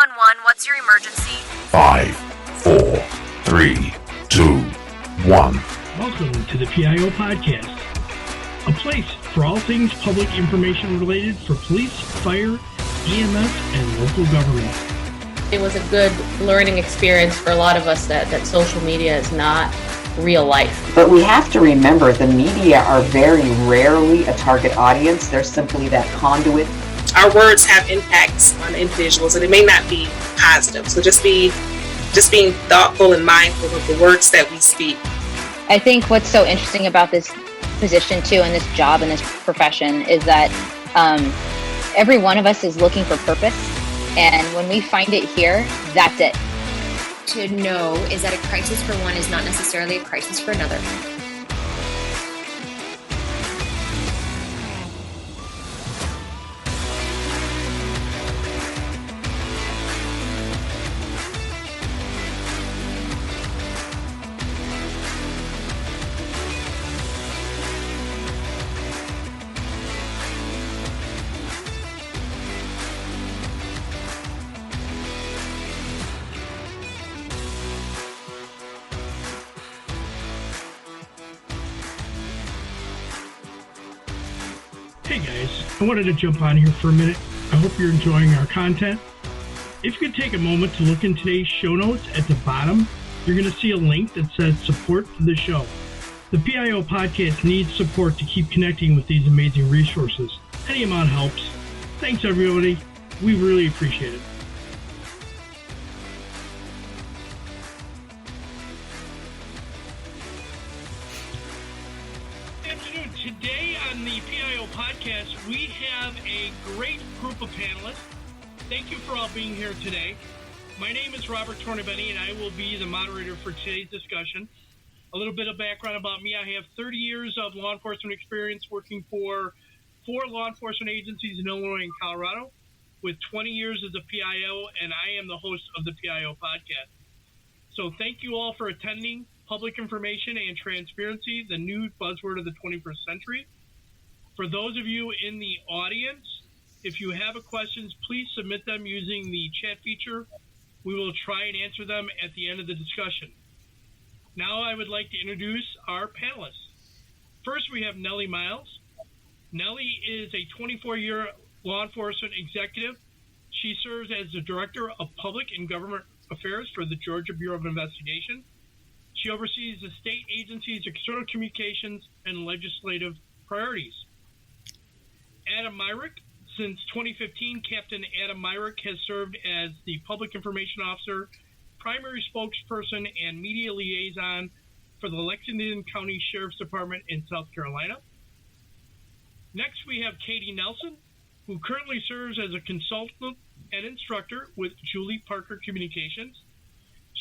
911, what's your emergency? 5, 4, 3, 2, 1. Welcome to the PIO Podcast, a place for all things public information related for police, fire, EMS, and local government. It was a good learning experience for a lot of us that social media is not real life. But we have to remember the media are very rarely a target audience. They're simply that conduit. Our words have impacts on individuals, and it may not be positive. So just being thoughtful and mindful of the words that we speak. I think what's so interesting about this position too, and this job and this profession, is that every one of us is looking for purpose, and when we find it here, that's it. To know is that a crisis for one is not necessarily a crisis for another. Hey guys, I wanted to jump on here for a minute. I hope you're enjoying our content. If you could take a moment to look in today's show notes at the bottom, you're going to see a link that says support for the show. The PIO Podcast needs support to keep connecting with these amazing resources. Any amount helps. Thanks everybody. We really appreciate it. Today on the PIO Podcast, we have a great group of panelists. Thank you for all being here today. My name is Robert Tornabeni, and I will be the moderator for today's discussion. A little bit of background about me. I have 30 years of law enforcement experience working for 4 law enforcement agencies in Illinois and Colorado, with 20 years as a PIO, and I am the host of the PIO Podcast. So thank you all for attending. Public information and transparency, the new buzzword of the 21st century. For those of you in the audience, if you have questions, please submit them using the chat feature. We will try and answer them at the end of the discussion. Now I would like to introduce our panelists. First, we have Nelly Miles. Nelly is a 24-year law enforcement executive. She serves as the Director of Public and Government Affairs for the Georgia Bureau of Investigation. She oversees the state agency's external communications and legislative priorities. Adamy Myrick. Since 2015, Captain Adamy Myrick has served as the Public Information Officer, primary spokesperson, and media liaison for the Lexington County Sheriff's Department in South Carolina. Next, we have Katie Nelson, who currently serves as a consultant and instructor with Julie Parker Communications.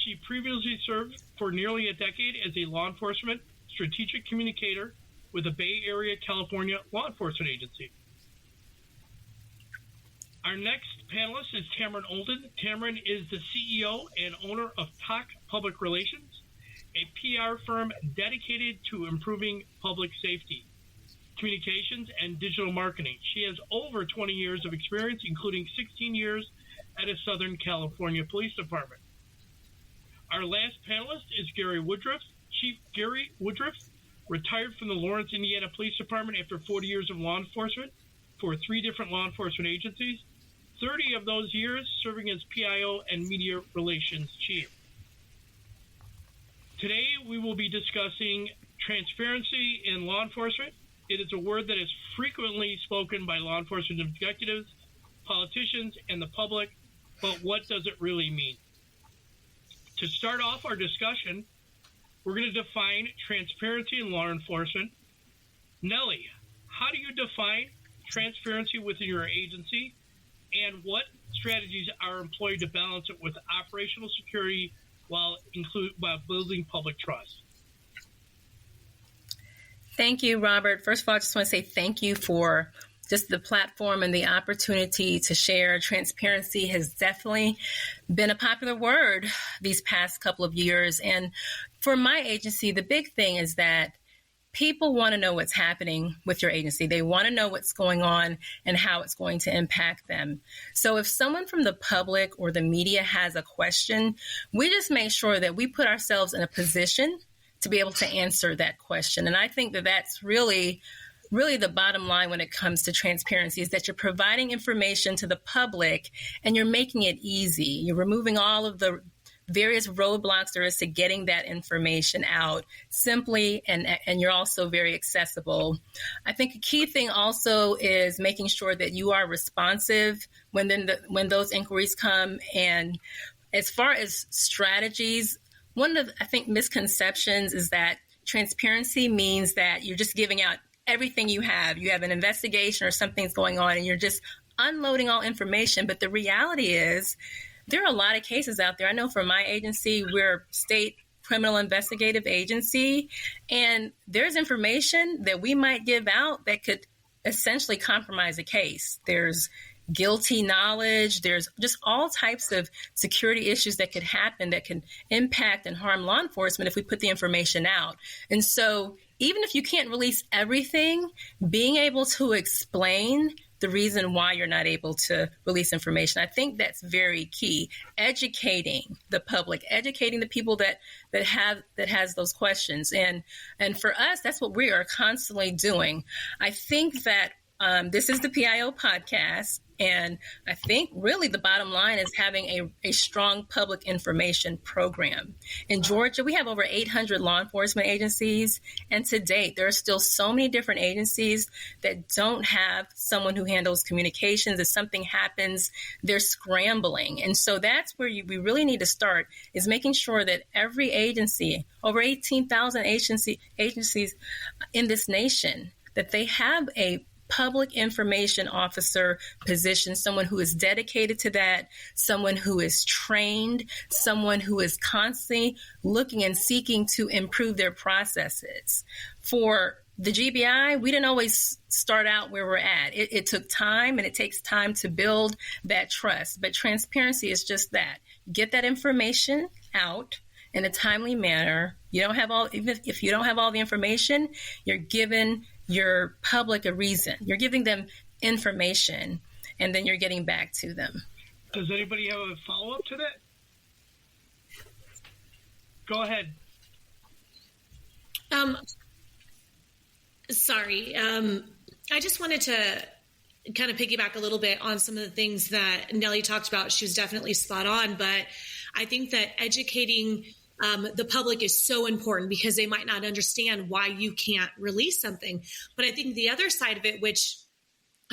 She previously served for nearly a decade as a law enforcement strategic communicator with the Bay Area, California Law Enforcement Agency. Our next panelist is Tamron Olden. Tamron is the CEO and owner of Talk Public Relations, a PR firm dedicated to improving public safety, communications, and digital marketing. She has over 20 years of experience, including 16 years at a Southern California Police Department. Our last panelist is Gary Woodruff. Chief Gary Woodruff retired from the Lawrence, Indiana Police Department after 40 years of law enforcement for 3 different law enforcement agencies, 30 of those years serving as PIO and Media Relations Chief. Today we will be discussing transparency in law enforcement. It is a word that is frequently spoken by law enforcement executives, politicians, and the public, but what does it really mean? To start off our discussion, we're going to define transparency in law enforcement. Nelly, how do you define transparency within your agency, and what strategies are employed to balance it with operational security while building public trust? Thank you, Robert. First of all, I just want to say thank you for just the platform and the opportunity to share. Transparency has definitely been a popular word these past couple of years. And for my agency, the big thing is that people want to know what's happening with your agency. They want to know what's going on and how it's going to impact them. So if someone from the public or the media has a question, we just make sure that we put ourselves in a position to be able to answer that question. And I think that that's really the bottom line when it comes to transparency, is that you're providing information to the public and you're making it easy. You're removing all of the various roadblocks there is to getting that information out simply, and you're also very accessible. I think a key thing also is making sure that you are responsive when those inquiries come. And as far as strategies, one of the, I think, misconceptions is that transparency means that you're just giving out everything you have. You have an investigation or something's going on and you're just unloading all information. But the reality is there are a lot of cases out there. I know for my agency, we're a state criminal investigative agency, and there's information that we might give out that could essentially compromise a case. There's guilty knowledge. There's just all types of security issues that could happen that can impact and harm law enforcement if we put the information out. And so even if you can't release everything, being able to explain the reason why you're not able to release information, I think that's very key. Educating the public, educating the people that has those questions. And for us, that's what we are constantly doing. I think that this is the PIO podcast, and I think really the bottom line is having a strong public information program. In Georgia, we have over 800 law enforcement agencies, and to date, there are still so many different agencies that don't have someone who handles communications. If something happens, they're scrambling. And so that's where we really need to start, is making sure that every agency, over 18,000 agencies in this nation, that they have a public information officer position, someone who is dedicated to that, someone who is trained, someone who is constantly looking and seeking to improve their processes. For the GBI, we didn't always start out where we're at. It took time, and it takes time to build that trust. But transparency is just that. Get that information out in a timely manner. Even if you don't have all the information, you're giving your public a reason. You're giving them information, and then you're getting back to them. Does anybody have a follow-up to that? Go ahead. Sorry. I just wanted to kind of piggyback a little bit on some of the things that Nelly talked about. She was definitely spot on, but I think that educating the public is so important, because they might not understand why you can't release something. But I think the other side of it, which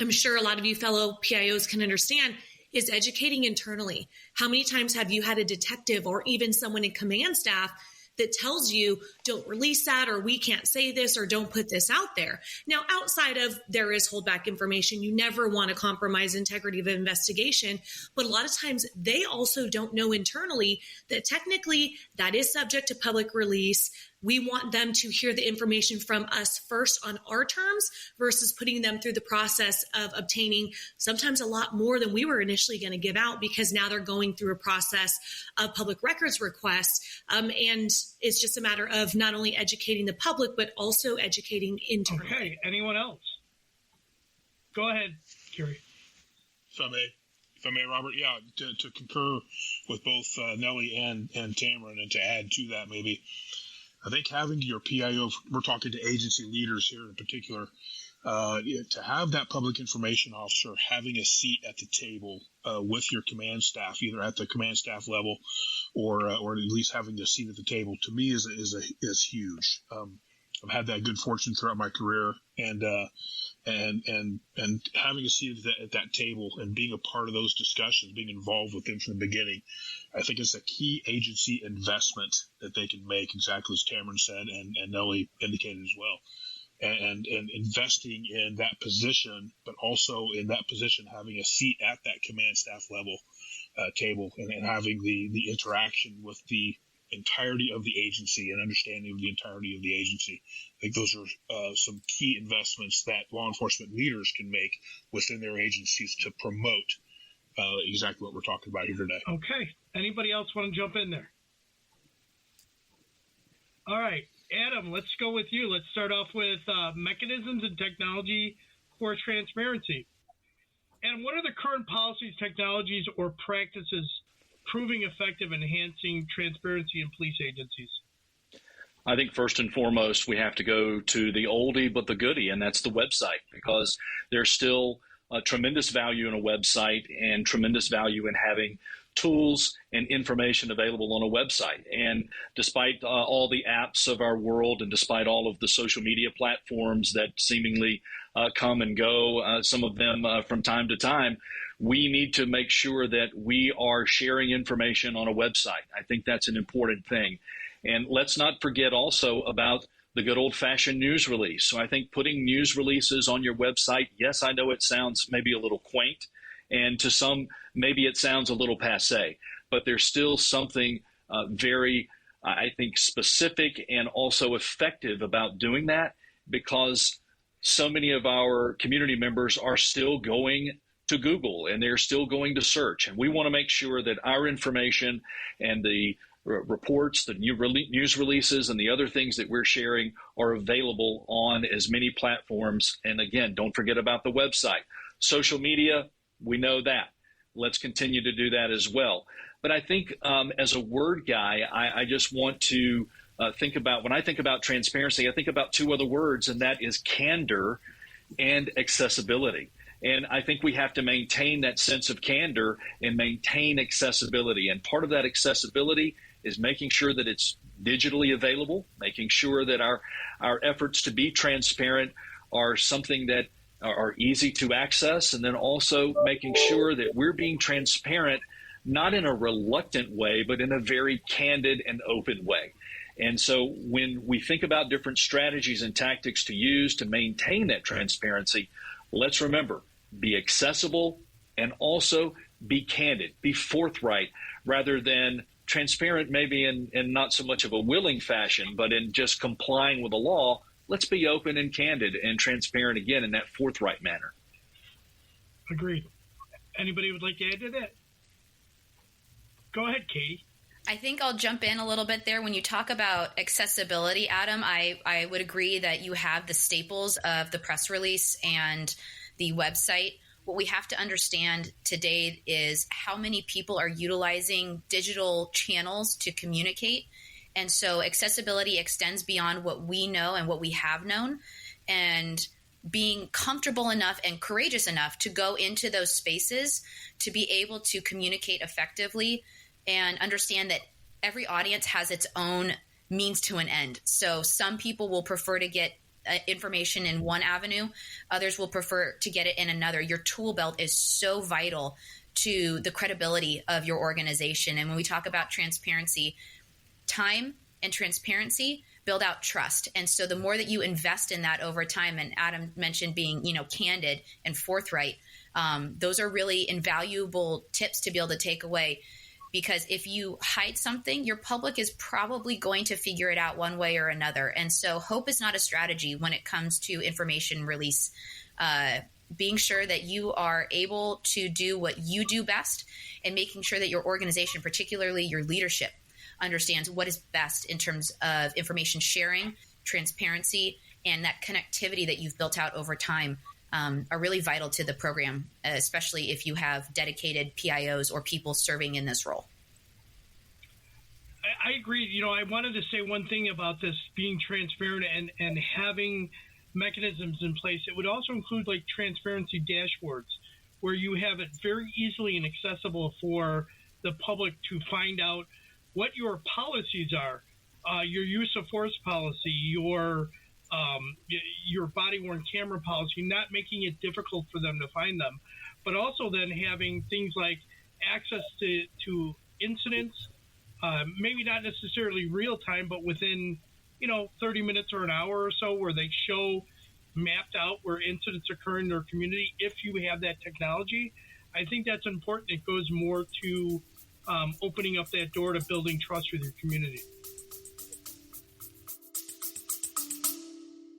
I'm sure a lot of you fellow PIOs can understand, is educating internally. How many times have you had a detective or even someone in command staff that tells you, don't release that, or we can't say this, or don't put this out there? Now, outside of there is holdback information, you never want to compromise integrity of an investigation. But a lot of times they also don't know internally that technically that is subject to public release. We want them to hear the information from us first on our terms, versus putting them through the process of obtaining sometimes a lot more than we were initially going to give out, because now they're going through a process of public records requests. And it's just a matter of not only educating the public, but also educating internally. Okay. Anyone else? Go ahead, Kerry. If I may, Robert, to concur with both Nelly and Tamron, and to add to that maybe, I think having your PIO, we're talking to agency leaders here in particular, to have that public information officer having a seat at the table with your command staff, either at the command staff level or at least having a seat at the table, to me is huge. I've had that good fortune throughout my career, and having a seat at that table and being a part of those discussions, being involved with them from the beginning, I think it's a key agency investment that they can make, exactly as Tamron said and Nelly indicated as well. And investing in that position, but also in that position having a seat at that command staff level table, and having the interaction with the entirety of the agency and understanding of the entirety of the agency. I think those are some key investments that law enforcement leaders can make within their agencies to promote exactly what we're talking about here today. Okay. Anybody else want to jump in there? All right. Adam, let's go with you. Let's start off with mechanisms and technology for transparency. And what are the current policies, technologies, or practices proving effective in enhancing transparency in police agencies? I think first and foremost, we have to go to the oldie but the goodie, and that's the website, because there's still tremendous value in a website and tremendous value in having tools and information available on a website. And despite all the apps of our world, and despite all of the social media platforms that seemingly come and go, some of them from time to time, we need to make sure that we are sharing information on a website. I think that's an important thing. And let's not forget also about the good old-fashioned news release. So I think putting news releases on your website, yes, I know it sounds maybe a little quaint, and to some, maybe it sounds a little passé, but there's still something very, I think, specific and also effective about doing that, because so many of our community members are still going to Google and they're still going to search. And we want to make sure that our information and the reports, the news releases, and the other things that we're sharing are available on as many platforms. And again, don't forget about the website. Social media, we know that. Let's continue to do that as well. But I think as a word guy, I just want to think about, when I think about transparency, I think about two other words, and that is candor and accessibility. And I think we have to maintain that sense of candor and maintain accessibility. And part of that accessibility is making sure that it's digitally available, making sure that our efforts to be transparent are something that are easy to access, and then also making sure that we're being transparent, not in a reluctant way, but in a very candid and open way. And so when we think about different strategies and tactics to use to maintain that transparency, let's remember, be accessible and also be candid, be forthright, rather than transparent maybe in not so much of a willing fashion, but in just complying with the law. Let's be open and candid and transparent again in that forthright manner. Agreed. Anybody would like to add to that? Go ahead, Katie. I think I'll jump in a little bit there. When you talk about accessibility, Adam, I would agree that you have the staples of the press release and the website. What we have to understand today is how many people are utilizing digital channels to communicate. And so accessibility extends beyond what we know and what we have known, and being comfortable enough and courageous enough to go into those spaces to be able to communicate effectively and understand that every audience has its own means to an end. So some people will prefer to get information in one avenue. Others will prefer to get it in another. Your tool belt is so vital to the credibility of your organization. And when we talk about transparency, time and transparency build out trust. And so the more that you invest in that over time, and Adam mentioned being, candid and forthright, those are really invaluable tips to be able to take away. Because if you hide something, your public is probably going to figure it out one way or another. And so hope is not a strategy when it comes to information release. Being sure that you are able to do what you do best, and making sure that your organization, particularly your leadership, understands what is best in terms of information sharing, transparency, and that connectivity that you've built out over time are really vital to the program, especially if you have dedicated PIOs or people serving in this role. I agree. I wanted to say one thing about this being transparent and having mechanisms in place. It would also include like transparency dashboards, where you have it very easily and accessible for the public to find out what your policies are, your use of force policy, your body-worn camera policy, not making it difficult for them to find them, but also then having things like access to incidents, maybe not necessarily real time, but within 30 minutes or an hour or so, where they show mapped out where incidents occur in their community. If you have that technology, I think that's important. It goes more to opening up that door to building trust with your community.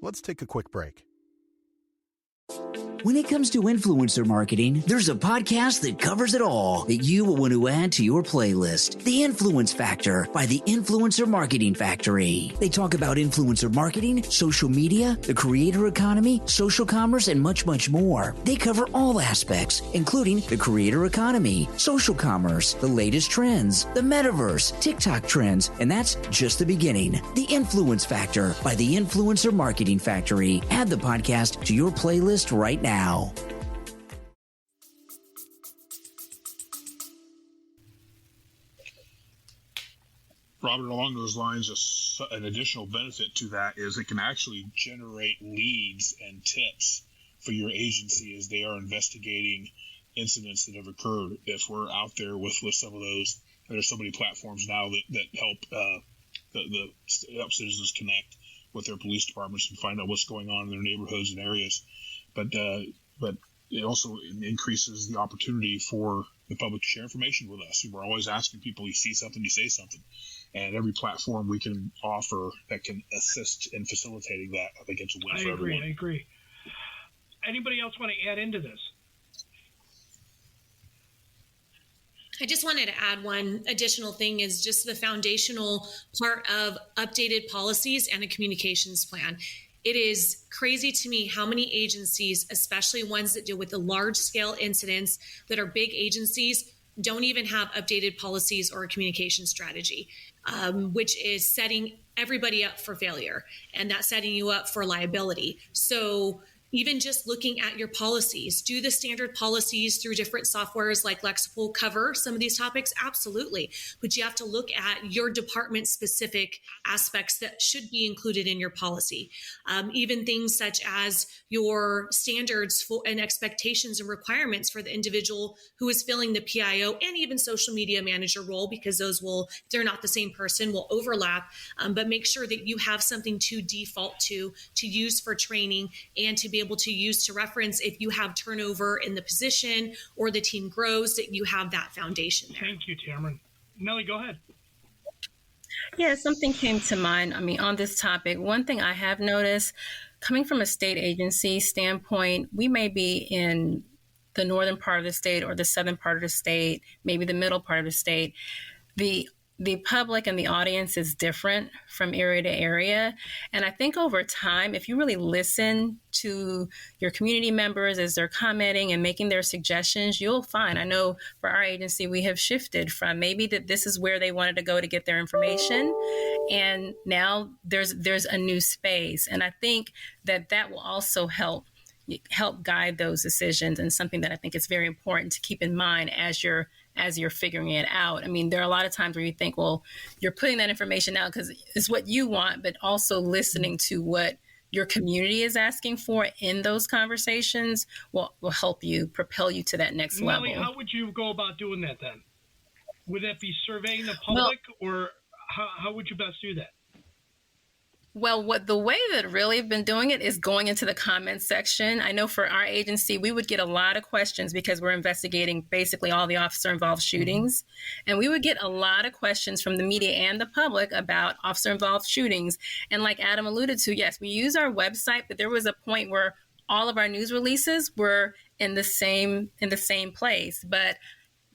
Let's take a quick break. When it comes to influencer marketing, there's a podcast that covers it all that you will want to add to your playlist. The Influence Factor by the Influencer Marketing Factory. They talk about influencer marketing, social media, the creator economy, social commerce, and much, much more. They cover all aspects, including the creator economy, social commerce, the latest trends, the metaverse, TikTok trends, and that's just the beginning. The Influence Factor by the Influencer Marketing Factory. Add the podcast to your playlist right now. Robert, along those lines, an additional benefit to that is it can actually generate leads and tips for your agency as they are investigating incidents that have occurred. If we're out there with some of those, there's so many platforms now that help help citizens connect with their police departments and find out what's going on in their neighborhoods and areas. But it also increases the opportunity for the public to share information with us. We're always asking people, you see something, you say something. And every platform we can offer that can assist in facilitating that, I think it's a win for everyone. I agree. Anybody else want to add into this? I just wanted to add one additional thing is just the foundational part of updated policies and a communications plan. It is crazy to me how many agencies, especially ones that deal with the large scale incidents that are big agencies, don't even have updated policies or a communication strategy, which is setting everybody up for failure, and that's setting you up for liability. So even just looking at your policies, do the standard policies through different softwares like Lexipol cover some of these topics? Absolutely. But you have to look at your department specific aspects that should be included in your policy. Even things such as your standards and expectations and requirements for the individual who is filling the PIO and even social media manager role, because they're not the same person, will overlap. But make sure that you have something to default to use for training and to be able to use to reference if you have turnover in the position or the team grows, that you have that foundation there. Thank you, Tamron. Nelly, go ahead. Yeah, something came to mind. On this topic, one thing I have noticed, coming from a state agency standpoint, we may be in the northern part of the state or the southern part of the state, maybe the middle part of the state. The public and the audience is different from area to area. And I think over time, if you really listen to your community members as they're commenting and making their suggestions, you'll find, I know for our agency, we have shifted from maybe that this is where they wanted to go to get their information. And now there's a new space. And I think that will also help guide those decisions, and something that I think is very important to keep in mind as you're figuring it out. There are a lot of times where you think, well, you're putting that information out because it's what you want, but also listening to what your community is asking for in those conversations will help you propel you to that next level. Nelly, how would you go about doing that then? Would that be surveying the public, or how would you best do that? Well, the way that really have been doing it is going into the comments section. I know for our agency, we would get a lot of questions because we're investigating basically all the officer-involved shootings. And we would get a lot of questions from the media and the public about officer-involved shootings. And like Adam alluded to, yes, we use our website, but there was a point where all of our news releases were in the same place. But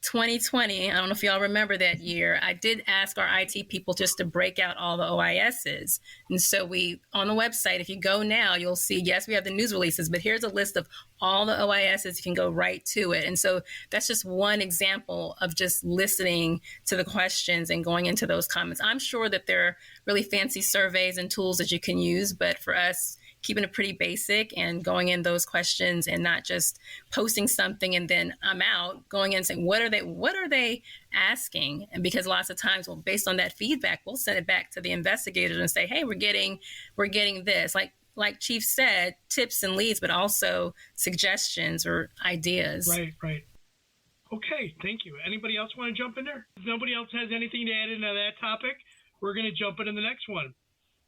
2020, I don't know if y'all remember that year, I did ask our IT people just to break out all the OISs. And so on the website, if you go now, you'll see, yes, we have the news releases, but here's a list of all the OISs. You can go right to it. And so that's just one example of just listening to the questions and going into those comments. I'm sure that there are really fancy surveys and tools that you can use, but for us, keeping it pretty basic and going in those questions and not just posting something and then I'm out, going in and saying, what are they asking? And because lots of times, well, based on that feedback, we'll send it back to the investigators and say, hey, we're getting this. Like Chief said, tips and leads, but also suggestions or ideas. Right. Okay, thank you. Anybody else want to jump in there? If nobody else has anything to add into that topic, we're going to jump into the next one.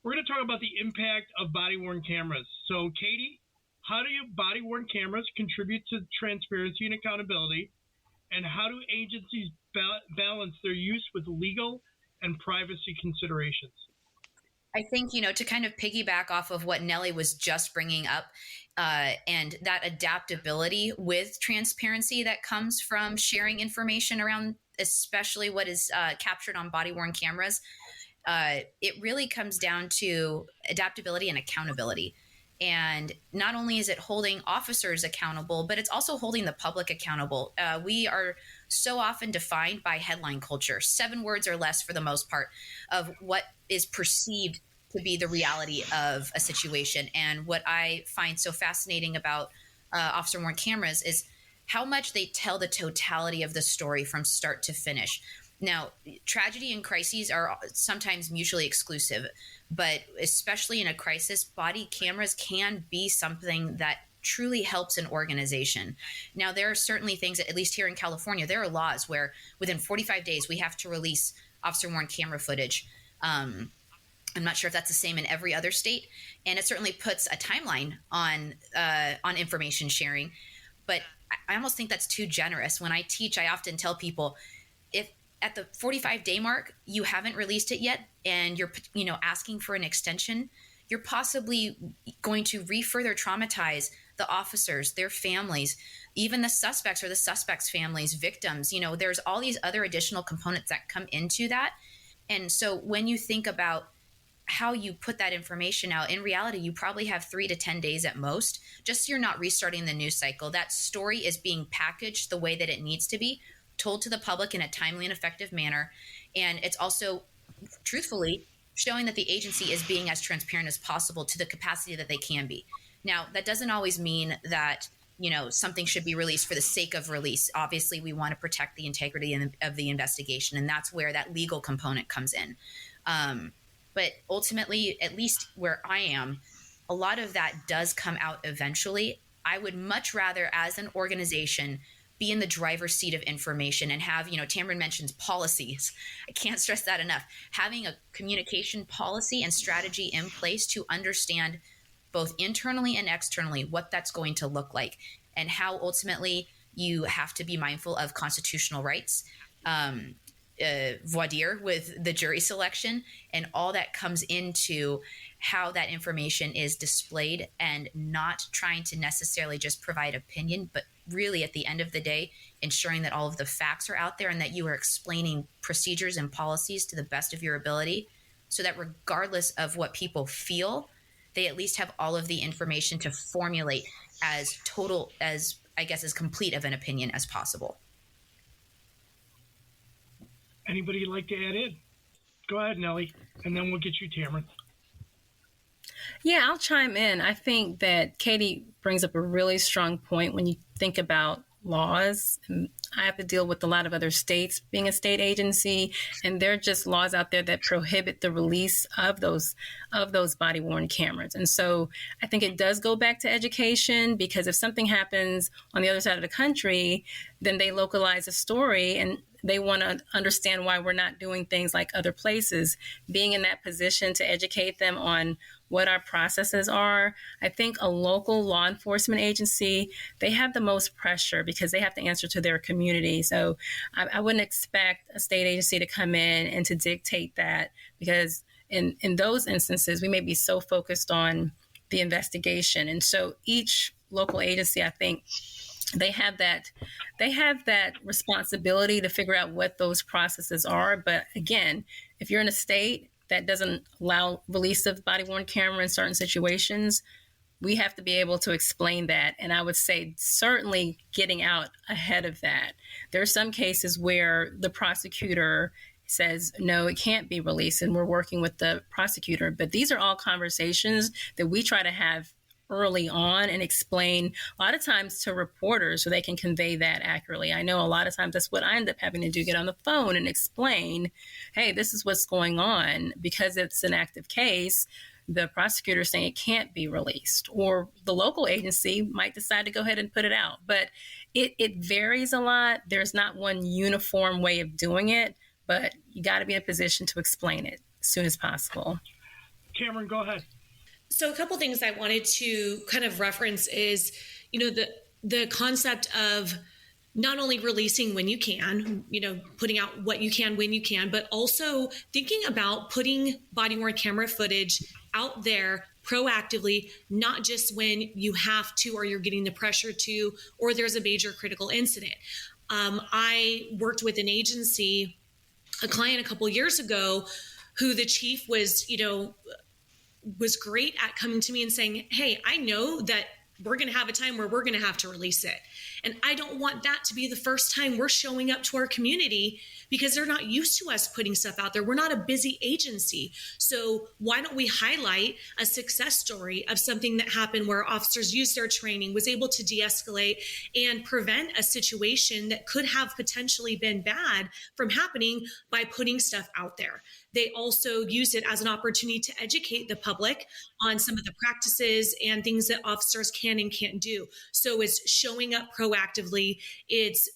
We're going to talk about the impact of body-worn cameras. So, Katie, how do body-worn cameras contribute to transparency and accountability? And how do agencies balance their use with legal and privacy considerations? I think, to kind of piggyback off of what Nelly was just bringing up, and that adaptability with transparency that comes from sharing information around, especially what is captured on body-worn cameras, it really comes down to adaptability and accountability. And not only is it holding officers accountable, but it's also holding the public accountable. We are so often defined by headline culture, 7 words or less for the most part, of what is perceived to be the reality of a situation. And what I find so fascinating about officer worn cameras is how much they tell the totality of the story from start to finish. Now, tragedy and crises are sometimes mutually exclusive, but especially in a crisis, body cameras can be something that truly helps an organization. Now, there are certainly things, at least here in California, there are laws where within 45 days we have to release officer-worn camera footage. I'm not sure if that's the same in every other state, and it certainly puts a timeline on information sharing. But I almost think that's too generous. When I teach, I often tell people, if at the 45-day mark you haven't released it yet, and you're asking for an extension, you're possibly going to further traumatize the officers, their families, even the suspects or the suspects' families, victims. There's all these other additional components that come into that. And so when you think about how you put that information out, in reality, you probably have 3 to 10 days at most, just so you're not restarting the news cycle. That story is being packaged the way that it needs to be, told to the public in a timely and effective manner. And it's also, truthfully, showing that the agency is being as transparent as possible to the capacity that they can be. Now, that doesn't always mean that, something should be released for the sake of release. Obviously, we want to protect the integrity of the investigation, and that's where that legal component comes in. But ultimately, at least where I am, a lot of that does come out eventually. I would much rather, as an organization, be in the driver's seat of information and have, Tamron mentions policies. I can't stress that enough. Having a communication policy and strategy in place to understand both internally and externally what that's going to look like, and how ultimately you have to be mindful of constitutional rights, voir dire with the jury selection, and all that comes into how that information is displayed, and not trying to necessarily just provide opinion, but really at the end of the day, ensuring that all of the facts are out there and that you are explaining procedures and policies to the best of your ability, so that regardless of what people feel, they at least have all of the information to formulate as complete of an opinion as possible. Anybody like to add in? Go ahead, Nelly, and then we'll get you, Tamron. Yeah, I'll chime in. I think that Katie brings up a really strong point when you think about laws. And I have to deal with a lot of other states being a state agency, and there are just laws out there that prohibit the release of those body-worn cameras. And so I think it does go back to education, because if something happens on the other side of the country, then they localize a story and they want to understand why we're not doing things like other places. Being in that position to educate them on what our processes are. I think a local law enforcement agency, they have the most pressure because they have to answer to their community. So I wouldn't expect a state agency to come in and to dictate that, because in those instances, we may be so focused on the investigation. And so each local agency, I think, they have that responsibility to figure out what those processes are. But again, if you're in a state that doesn't allow release of body-worn camera in certain situations, we have to be able to explain that. And I would say certainly getting out ahead of that. There are some cases where the prosecutor says, no, it can't be released, and we're working with the prosecutor. But these are all conversations that we try to have early on and explain a lot of times to reporters so they can convey that accurately. I know a lot of times that's what I end up having to do, get on the phone and explain, hey, this is what's going on. Because it's an active case, the prosecutor is saying it can't be released, or the local agency might decide to go ahead and put it out. But it varies a lot. There's not one uniform way of doing it, but you got to be in a position to explain it as soon as possible. Tamron, go ahead. So a couple things I wanted to kind of reference is, the concept of not only releasing when you can, putting out what you can when you can, but also thinking about putting body-worn camera footage out there proactively, not just when you have to or you're getting the pressure to, or there's a major critical incident. I worked with an agency, a client a couple years ago, who the chief was great at coming to me and saying, hey, I know that we're going to have a time where we're going to have to release it. And I don't want that to be the first time we're showing up to our community, because they're not used to us putting stuff out there. We're not a busy agency. So why don't we highlight a success story of something that happened where officers used their training, was able to de-escalate and prevent a situation that could have potentially been bad from happening by putting stuff out there. They also use it as an opportunity to educate the public on some of the practices and things that officers can and can't do. So it's showing up proactively. It's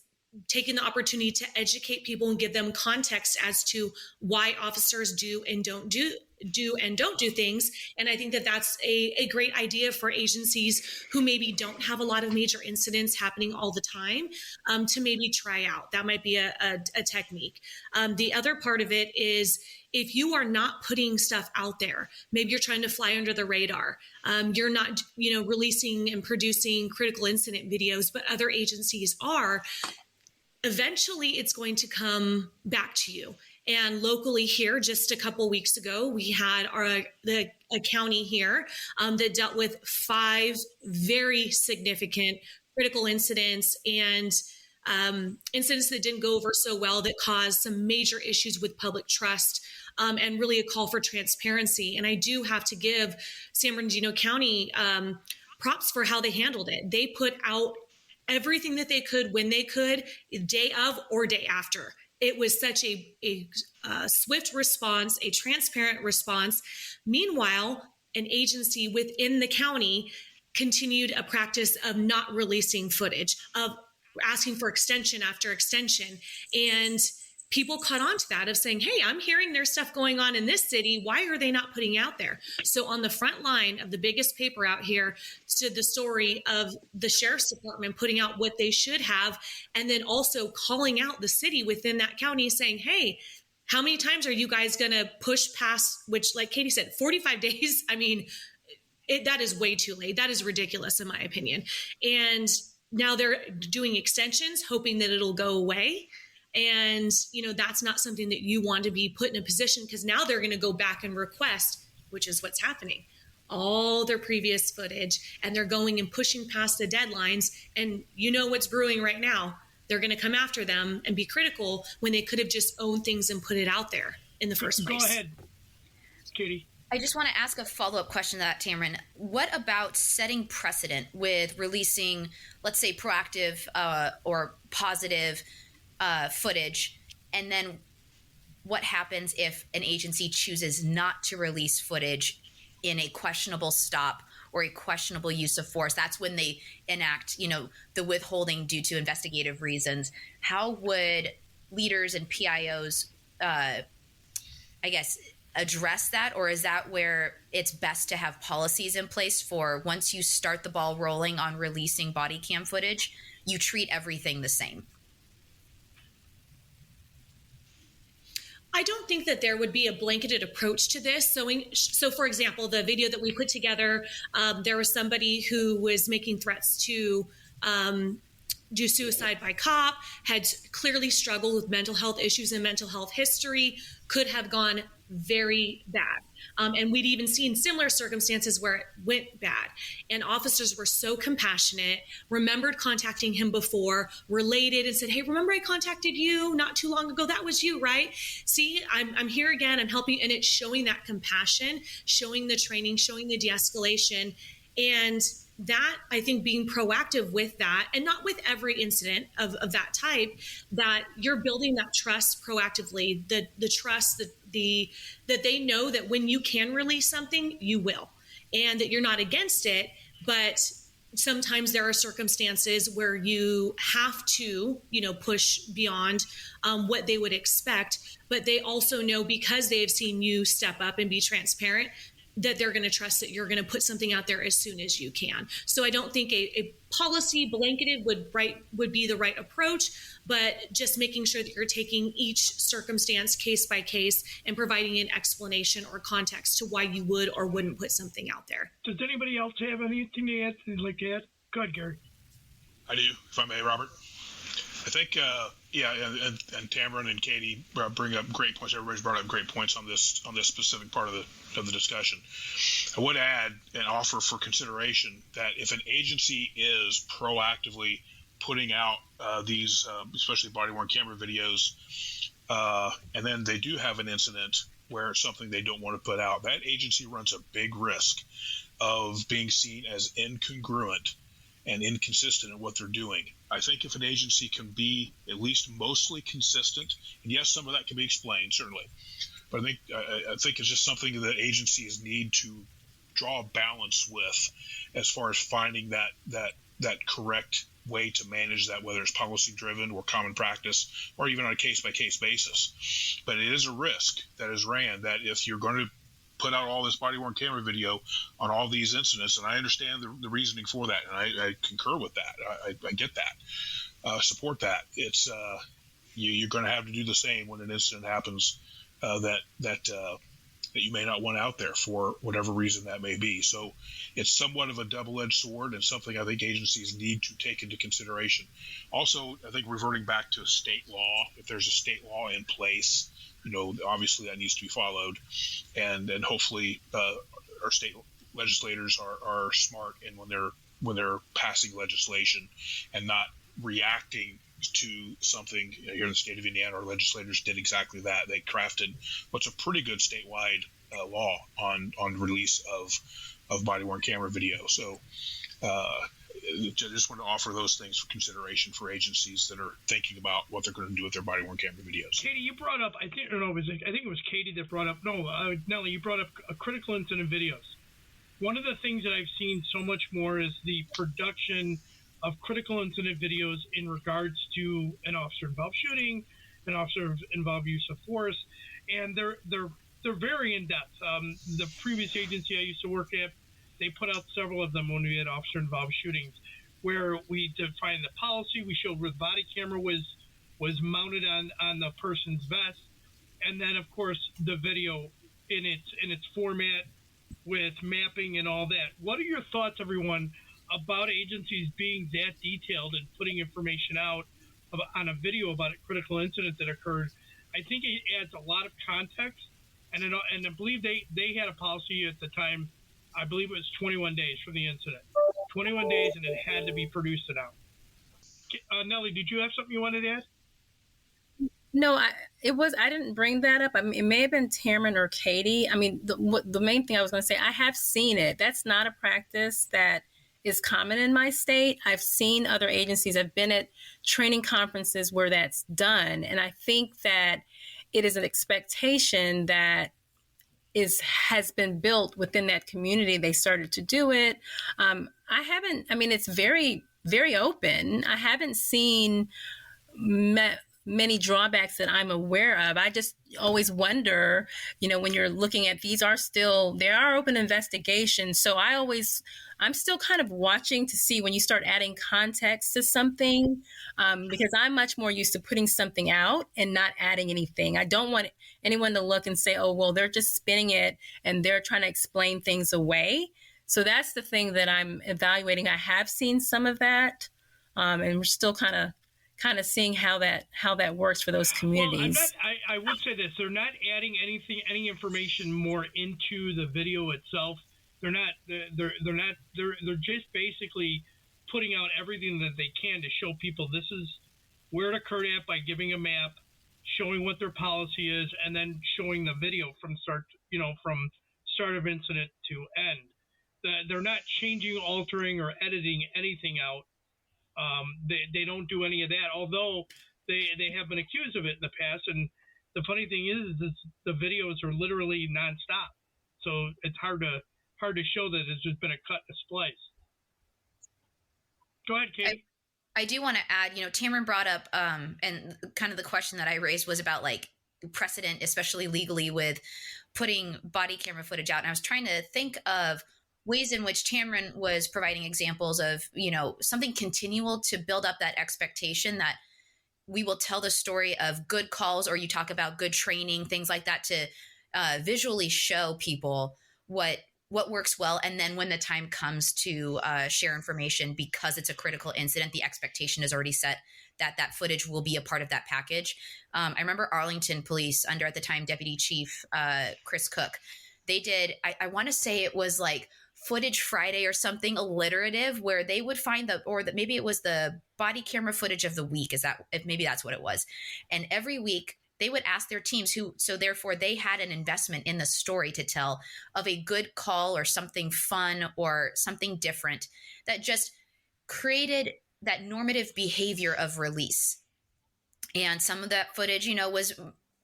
taking the opportunity to educate people and give them context as to why officers do and don't do things. And I think that that's a great idea for agencies who maybe don't have a lot of major incidents happening all the time, to maybe try out. That might be a technique. The other part of it is, if you are not putting stuff out there, maybe you're trying to fly under the radar. You're not, releasing and producing critical incident videos, but other agencies are. Eventually, it's going to come back to you. And locally here, just a couple weeks ago, we had a county here that dealt with 5 very significant critical incidents and incidents that didn't go over so well, that caused some major issues with public trust, and really a call for transparency. And I do have to give San Bernardino County props for how they handled it. They put out everything that they could when they could, day of or day after. It was such a swift response, a transparent response. Meanwhile, an agency within the county continued a practice of not releasing footage, of asking for extension after extension. And people caught on to that, of saying, hey, I'm hearing there's stuff going on in this city. Why are they not putting out there? So on the front line of the biggest paper out here stood the story of the sheriff's department putting out what they should have, and then also calling out the city within that county saying, hey, how many times are you guys going to push past, which, like Katie said, 45 days? I mean, that is way too late. That is ridiculous, in my opinion. And now they're doing extensions, hoping that it'll go away. And, that's not something that you want to be put in a position, because now they're going to go back and request, which is what's happening, all their previous footage, and they're going and pushing past the deadlines. And what's brewing right now. They're going to come after them and be critical when they could have just owned things and put it out there in the first place. Go ahead, Katie. I just want to ask a follow-up question to that, Tamron. What about setting precedent with releasing, let's say, proactive or positive footage, and then what happens if an agency chooses not to release footage in a questionable stop or a questionable use of force? That's when they enact, the withholding due to investigative reasons. How would leaders and PIOs, address that? Or is that where it's best to have policies in place for, once you start the ball rolling on releasing body cam footage, you treat everything the same? I don't think that there would be a blanketed approach to this. So for example, the video that we put together, there was somebody who was making threats to do suicide by cop, had clearly struggled with mental health issues and mental health history, could have gone very bad. And we'd even seen similar circumstances where it went bad. And officers were so compassionate, remembered contacting him before, related and said, hey, remember I contacted you not too long ago? That was you, right? See, I'm here again, I'm helping. And it's showing that compassion, showing the training, showing the de-escalation. And that, I think, being proactive with that, and not with every incident of that type, that you're building that trust proactively, the trust that they know that when you can release something, you will, and that you're not against it. But sometimes there are circumstances where you have to, push beyond what they would expect. But they also know, because they have seen you step up and be transparent, that they're going to trust that you're going to put something out there as soon as you can. So I don't think a policy blanketed would be the right approach, but just making sure that you're taking each circumstance case by case and providing an explanation or context to why you would or wouldn't put something out there. Does anybody else have anything to add? They'd like to add? Go ahead, Gary. I do, if I may, Robert. I think, and Tamron and Katie bring up great points. Everybody's brought up great points on this specific part of the discussion. I would add and offer for consideration that if an agency is proactively putting out these, especially body-worn camera videos, and then they do have an incident where it's something they don't want to put out, that agency runs a big risk of being seen as incongruent and inconsistent in what they're doing. I think if an agency can be at least mostly consistent, and yes, some of that can be explained, certainly, but I think it's just something that agencies need to draw a balance with as far as finding that correct way to manage that, whether it's policy driven or common practice or even on a case-by-case basis. But it is a risk that is ran that if you're going to put out all this body-worn camera video on all these incidents, and I understand the reasoning for that, and I concur with that. I get that, support that. It's you're going to have to do the same when an incident happens that you may not want out there for whatever reason that may be. So it's somewhat of a double-edged sword and something I think agencies need to take into consideration. Also, I think reverting back to state law, if there's a state law in place, obviously that needs to be followed, and hopefully our state legislators are smart in when they're passing legislation and not reacting to something. Here in the state of Indiana, our legislators did exactly that. They crafted what's a pretty good statewide law on release of body-worn camera video. So I just want to offer those things for consideration for agencies that are thinking about what they're going to do with their body-worn camera videos. Katie, you brought up, I think it was Katie that brought up, Nelly, you brought up critical incident videos. One of the things that I've seen so much more is the production of critical incident videos in regards to an officer-involved shooting, an officer-involved use of force, and they're very in-depth. The previous agency I used to work at, they put out several of them when we had officer-involved shootings, where we defined the policy. We showed where the body camera was mounted on the person's vest, and then of course the video in its format with mapping and all that. What are your thoughts, everyone, about agencies being that detailed and putting information out on a video about a critical incident that occurred? I think it adds a lot of context, and I believe they had a policy at the time. I believe it was 21 days from the incident. 21 days, and it had to be produced and out. Nelly, did you have something you wanted to add? No, I didn't bring that up. I mean, it may have been Tamron or Katie. I mean, the main thing I was going to say, I have seen it. That's not a practice that is common in my state. I've seen other agencies. I've been at training conferences where that's done. And I think that it is an expectation that has been built within that community. They started to do it. It's very, very open. I haven't seen many drawbacks that I'm aware of. I just always wonder, when you're looking at there are open investigations. So I'm still kind of watching to see when you start adding context to something, because I'm much more used to putting something out and not adding anything. I don't want anyone to look and say, oh, well, they're just spinning it and they're trying to explain things away. So that's the thing that I'm evaluating. I have seen some of that, and we're still kind of seeing how that works for those communities. Well, I would say this: they're not adding any information more into the video itself. They're just basically putting out everything that they can to show people this is where it occurred at by giving a map, showing what their policy is, and then showing the video from start of incident to end. They're not changing, altering, or editing anything out. They don't do any of that, although they have been accused of it in the past. And the funny thing is the videos are literally nonstop, so it's hard to show that it's just been a cut and a splice. Go ahead, Katie. I do want to add, Tamron brought up, and kind of the question that I raised was about precedent, especially legally, with putting body camera footage out. And I was trying to think of ways in which Tamron was providing examples of, something continual to build up that expectation that we will tell the story of good calls, or you talk about good training, things like that, to visually show people what works well. And then when the time comes to share information, because it's a critical incident, the expectation is already set that footage will be a part of that package. I remember Arlington Police, under at the time Deputy Chief Chris Cook, they did, I want to say it was like Footage Friday or something alliterative, where they would find maybe it was the body camera footage of the week. Maybe that's what it was. And every week they would ask their teams so therefore they had an investment in the story to tell of a good call or something fun or something different that just created that normative behavior of release. And some of that footage, was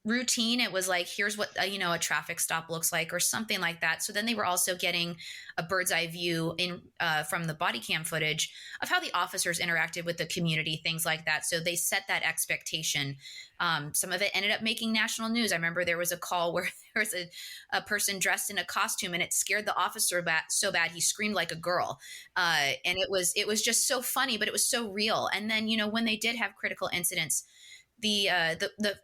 routine. It was like, here's what, a traffic stop looks like or something like that. So then they were also getting a bird's eye view from the body cam footage of how the officers interacted with the community, things like that. So they set that expectation. Some of it ended up making national news. I remember there was a call where there was a person dressed in a costume, and it scared the officer so bad he screamed like a girl. And it was just so funny, but it was so real. And then, when they did have critical incidents, the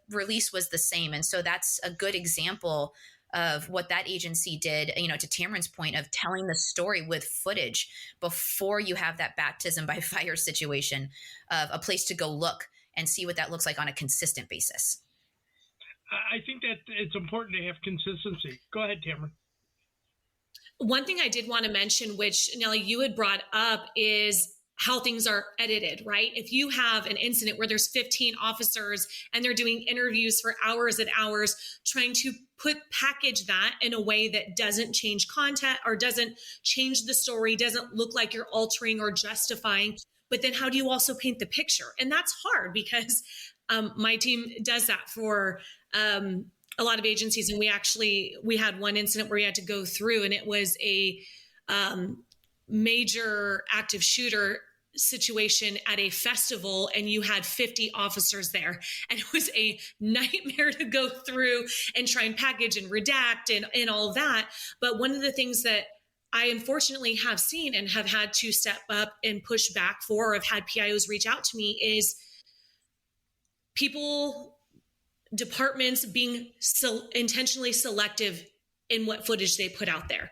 release was the same. And so that's a good example of what that agency did, to Tamron's point of telling the story with footage before you have that baptism by fire situation of a place to go look and see what that looks like on a consistent basis. I think that it's important to have consistency. Go ahead, Tamron. One thing I did want to mention, which Nelly, you had brought up, is how things are edited, right? If you have an incident where there's 15 officers and they're doing interviews for hours and hours, trying to package that in a way that doesn't change content or doesn't change the story, doesn't look like you're altering or justifying, but then how do you also paint the picture? And that's hard because my team does that for a lot of agencies. And we had one incident where we had to go through, and it was a major active shooter situation at a festival, and you had 50 officers there, and it was a nightmare to go through and try and package and redact and all of that. But one of the things that I unfortunately have seen and have had to step up and push back for, or have had PIOs reach out to me, is departments being intentionally selective in what footage they put out there.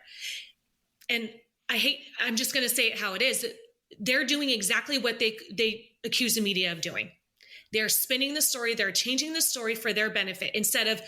And I'm just going to say it how it is. They're doing exactly what they accuse the media of doing. They're spinning the story. They're changing the story for their benefit instead of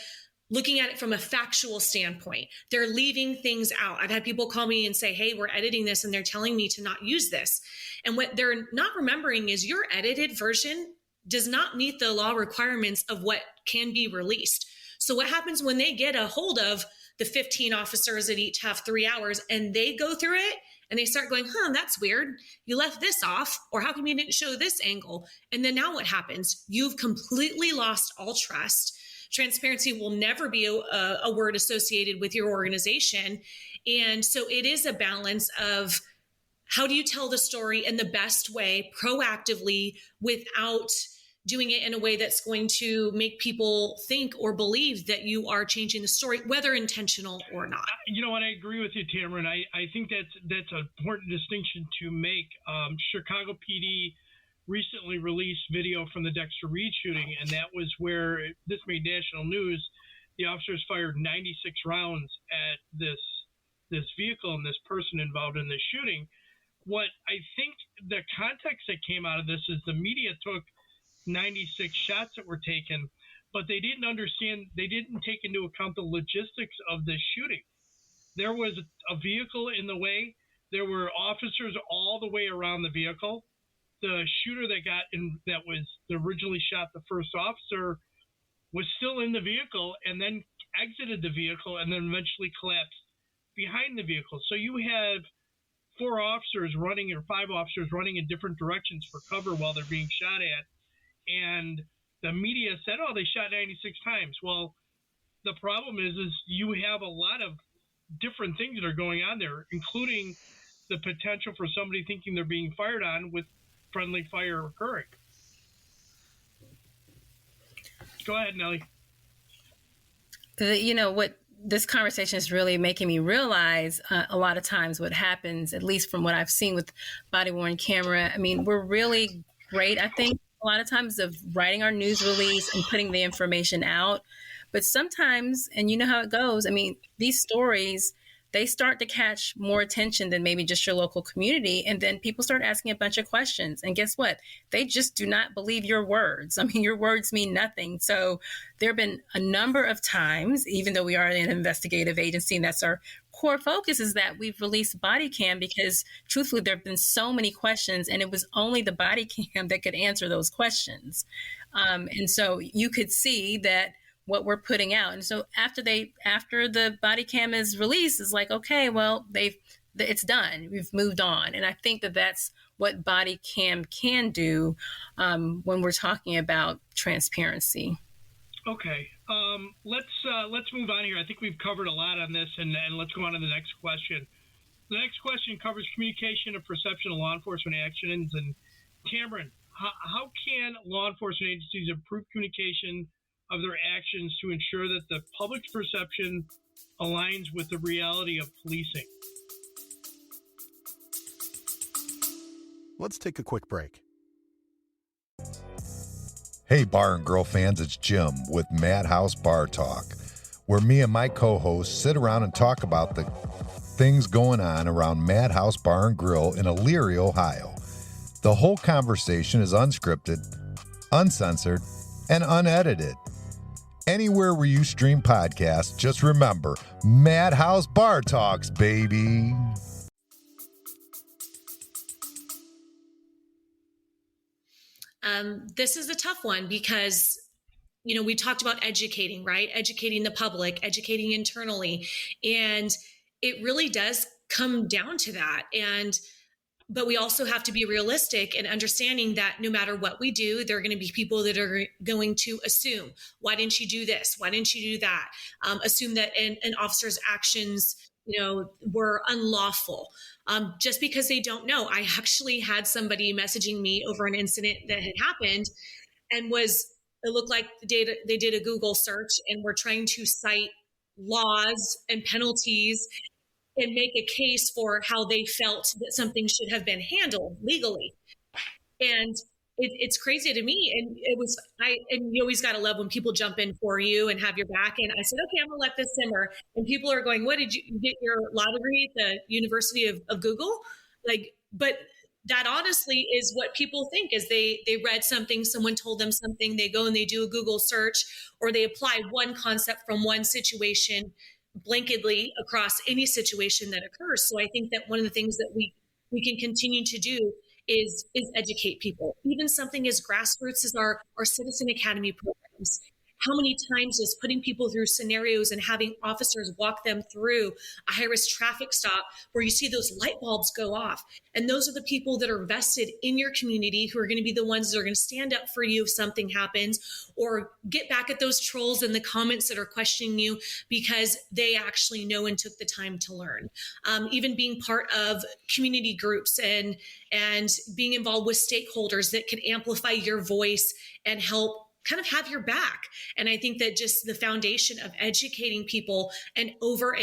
looking at it from a factual standpoint. They're leaving things out. I've had people call me and say, hey, we're editing this, and they're telling me to not use this. And what they're not remembering is your edited version does not meet the law requirements of what can be released. So what happens when they get a hold of the 15 officers that each have 3 hours, and they go through it and they start going, that's weird. You left this off, or how come you didn't show this angle? And then now what happens? You've completely lost all trust. Transparency will never be a word associated with your organization. And so it is a balance of how do you tell the story in the best way, proactively, without doing it in a way that's going to make people think or believe that you are changing the story, whether intentional or not. You know what? I agree with you, Tamron. I think that's an important distinction to make. Chicago PD recently released video from the Dexter Reed shooting, and that was where this made national news. The officers fired 96 rounds at this vehicle and this person involved in the shooting. What I think the context that came out of this is the media took 96 shots that were taken, but they didn't take into account the logistics of this shooting. There was a vehicle in the way. There were officers all the way around the vehicle. The shooter that was originally shot the first officer was still in the vehicle and then exited the vehicle and then eventually collapsed behind the vehicle. So you have 4 officers running or 5 officers running in different directions for cover while they're being shot at. And the media said, they shot 96 times. Well, the problem is you have a lot of different things that are going on there, including the potential for somebody thinking they're being fired on with friendly fire occurring. Go ahead, Nelly. What this conversation is really making me realize a lot of times what happens, at least from what I've seen with body-worn camera, I mean, we're really great, I think, a lot of times of writing our news release and putting the information out. But sometimes, and you know how it goes, I mean, these stories, they start to catch more attention than maybe just your local community. And then people start asking a bunch of questions. And guess what? They just do not believe your words. I mean, your words mean nothing. So there have been a number of times, even though we are an investigative agency, and that's our core focus, is that we've released body cam because truthfully, there have been so many questions and it was only the body cam that could answer those questions. And so you could see that what we're putting out. And so after the body cam is released, it's like, okay, well, it's done. We've moved on. And I think that that's what body cam can do when we're talking about transparency. Okay. Let's move on here. I think we've covered a lot on this, and let's go on to the next question. The next question covers communication and perception of law enforcement actions. And Tamron, how can law enforcement agencies improve communication of their actions to ensure that the public's perception aligns with the reality of policing? Let's take a quick break. Hey, Bar and Grill fans, it's Jim with Madhouse Bar Talk, where me and my co-hosts sit around and talk about the things going on around Madhouse Bar and Grill in Elyria, Ohio. The whole conversation is unscripted, uncensored, and unedited. Anywhere where you stream podcasts, just remember, Madhouse Bar Talks, baby. This is a tough one because, we talked about educating, right? Educating the public, educating internally. And it really does come down to that. But we also have to be realistic and understanding that no matter what we do, there are going to be people that are going to assume, why didn't you do this? Why didn't you do that? Assume that an officer's actions, were unlawful. Just because they don't know. I actually had somebody messaging me over an incident that had happened and it looked like they did a Google search and were trying to cite laws and penalties and make a case for how they felt that something should have been handled legally. And it's crazy to me. And and you always got to love when people jump in for you and have your back. And I said, okay, I'm gonna let this simmer. And people are going, what, did you get your law degree at the University of Google? But that honestly is what people think is they read something, someone told them something, they go and they do a Google search, or they apply one concept from one situation blanketly across any situation that occurs. So I think that one of the things that we can continue to do is educate people. Even something as grassroots as our Citizen Academy programs. How many times is putting people through scenarios and having officers walk them through a high-risk traffic stop where you see those light bulbs go off? And those are the people that are vested in your community who are going to be the ones that are going to stand up for you if something happens, or get back at those trolls in the comments that are questioning you because they actually know and took the time to learn. Even being part of community groups and being involved with stakeholders that can amplify your voice and help kind of have your back. And I think that just the foundation of educating people and over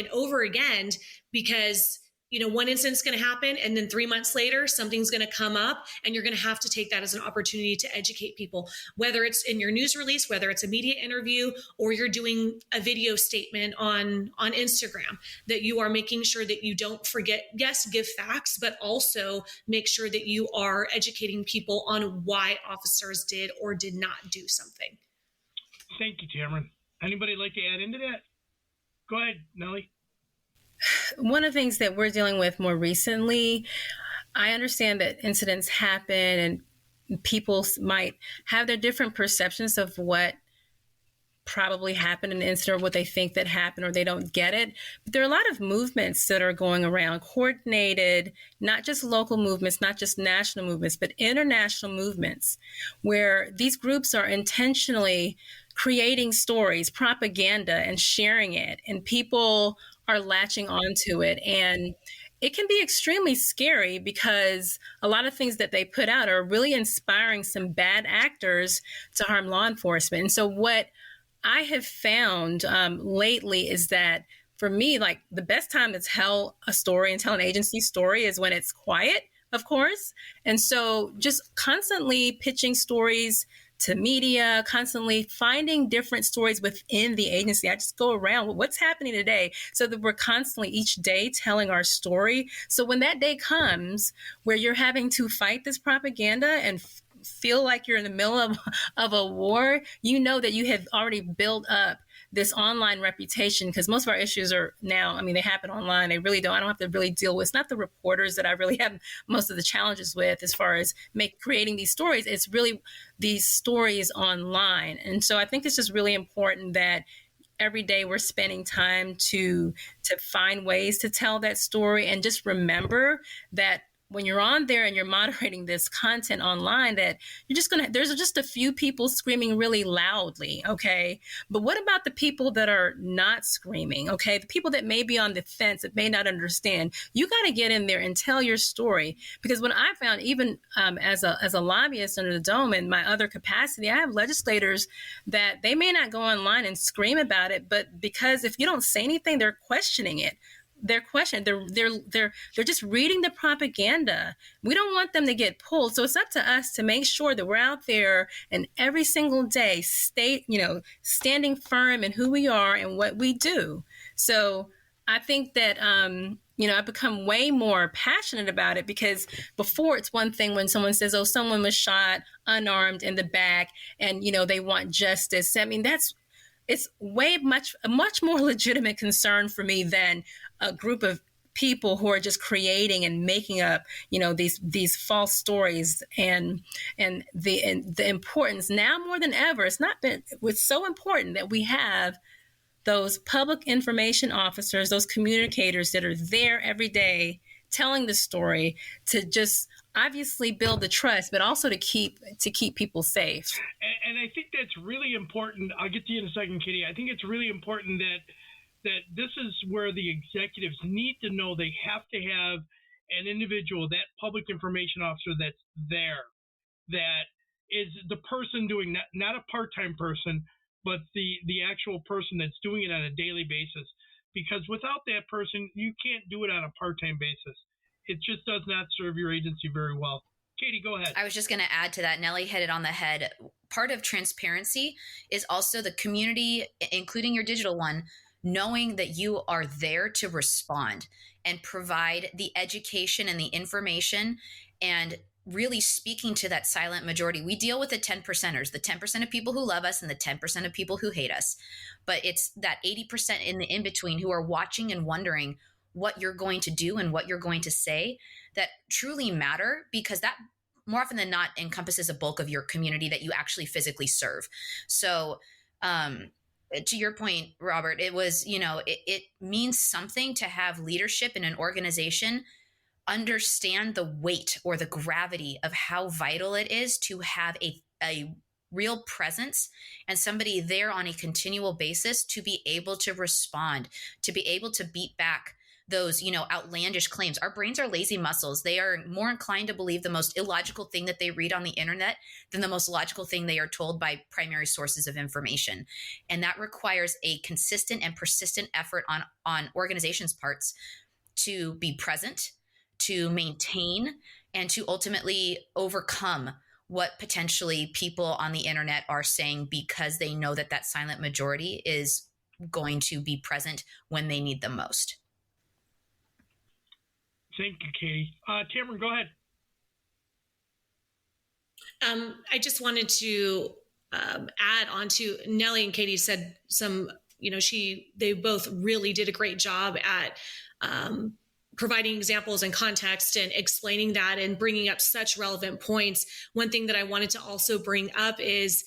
again, because one incident's going to happen and then 3 months later, something's going to come up and you're going to have to take that as an opportunity to educate people, whether it's in your news release, whether it's a media interview, or you're doing a video statement on Instagram, that you are making sure that you don't forget, yes, give facts, but also make sure that you are educating people on why officers did or did not do something. Thank you, Tamron. Anybody like to add into that? Go ahead, Nelly. One of the things that we're dealing with more recently, I understand that incidents happen and people might have their different perceptions of what probably happened in an incident, or what they think that happened, or they don't get it. But there are a lot of movements that are going around, coordinated, not just local movements, not just national movements, but international movements, where these groups are intentionally creating stories, propaganda, and sharing it. And people are latching onto it. And it can be extremely scary because a lot of things that they put out are really inspiring some bad actors to harm law enforcement. And so what I have found lately is that for me, like the best time to tell a story and tell an agency story is when it's quiet, of course. And so just constantly pitching stories to media, constantly finding different stories within the agency. I just go around what's happening today so that we're constantly each day telling our story. So when that day comes where you're having to fight this propaganda and feel like you're in the middle of a war, you know that you have already built up this online reputation, because most of our issues are now, I mean, they happen online. They really don't, I don't have to really deal with, it's not the reporters that I really have most of the challenges with as far as creating these stories. It's really these stories online. And so I think it's just really important that every day we're spending time to find ways to tell that story, and just remember that when you're on there and you're moderating this content online, that you're just there's just a few people screaming really loudly, okay? But what about the people that are not screaming, okay? The people that may be on the fence, that may not understand. You got to get in there and tell your story. Because when I found, even as a lobbyist under the dome in my other capacity, I have legislators that they may not go online and scream about it, but because if you don't say anything, they're questioning it. They're just reading the propaganda. We don't want them to get pulled. So it's up to us to make sure that we're out there and every single day standing firm in who we are and what we do. So I think that, I've become way more passionate about it, because before it's one thing when someone says, oh, someone was shot unarmed in the back and, they want justice. I mean, it's a much more legitimate concern for me than a group of people who are just creating and making up, these false stories, and the importance now more than ever. It's so important that we have those public information officers, those communicators that are there every day telling the story, to just obviously build the trust, but also to keep people safe. And I think that's really important. I'll get to you in a second, Katie. I think it's really important that this is where the executives need to know they have to have an individual, that public information officer that's there, that is the person doing not a part-time person, but the actual person that's doing it on a daily basis. Because without that person, you can't do it on a part-time basis. It just does not serve your agency very well. Katie, go ahead. I was just going to add to that. Nelly hit it on the head. Part of transparency is also the community, including your digital one, knowing that you are there to respond and provide the education and the information, and really speaking to that silent majority. We deal with the 10%ers, the 10% of people who love us and the 10% of people who hate us. But it's that 80% in the in-between who are watching and wondering what you're going to do and what you're going to say that truly matter, because that more often than not encompasses a bulk of your community that you actually physically serve. So to your point, Robert, it was, it means something to have leadership in an organization understand the weight or the gravity of how vital it is to have a real presence and somebody there on a continual basis to be able to respond, to be able to beat back those, outlandish claims. Our brains are lazy muscles. They are more inclined to believe the most illogical thing that they read on the internet than the most logical thing they are told by primary sources of information. And that requires a consistent and persistent effort on organizations' parts to be present, to maintain, and to ultimately overcome what potentially people on the internet are saying, because they know that silent majority is going to be present when they need them most. Thank you, Katie. Tamron, go ahead. I just wanted to add on to Nelly and Katie said some, they both really did a great job at providing examples and context and explaining that and bringing up such relevant points. One thing that I wanted to also bring up is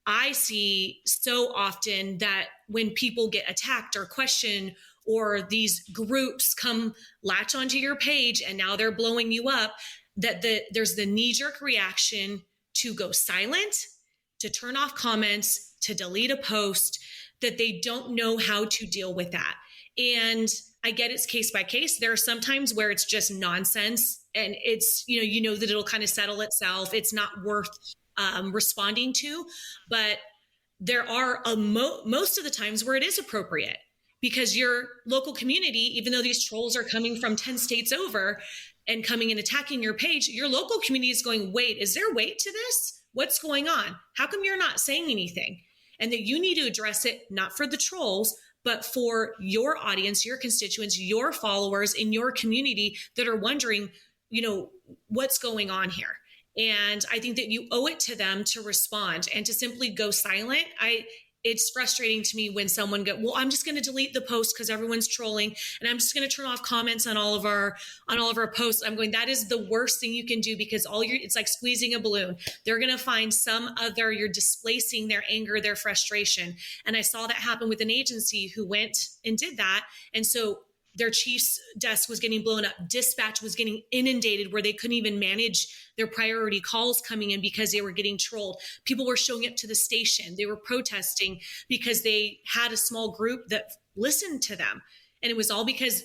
I see so often that when people get attacked or questioned, or these groups come latch onto your page and now they're blowing you up, that there's the knee-jerk reaction to go silent, to turn off comments, to delete a post, that they don't know how to deal with that. And I get it's case by case. There are some times where it's just nonsense and it's, that it'll kind of settle itself. It's not worth responding to. But there are most of the times where it is appropriate, because your local community, even though these trolls are coming from 10 states over and coming and attacking your page, your local community is going, wait, is there weight to this? What's going on? How come you're not saying anything? And that you need to address it, not for the trolls, but for your audience, your constituents, your followers in your community that are wondering, what's going on here. And I think that you owe it to them to respond, and to simply go silent. It's frustrating to me when someone I'm just going to delete the post because everyone's trolling, and I'm just going to turn off comments on all of our posts. I'm going, that is the worst thing you can do, because it's like squeezing a balloon. They're going to find you're displacing their anger, their frustration. And I saw that happen with an agency who went and did that. And so their chief's desk was getting blown up. Dispatch was getting inundated where they couldn't even manage their priority calls coming in because they were getting trolled. People were showing up to the station. They were protesting because they had a small group that listened to them. And it was all because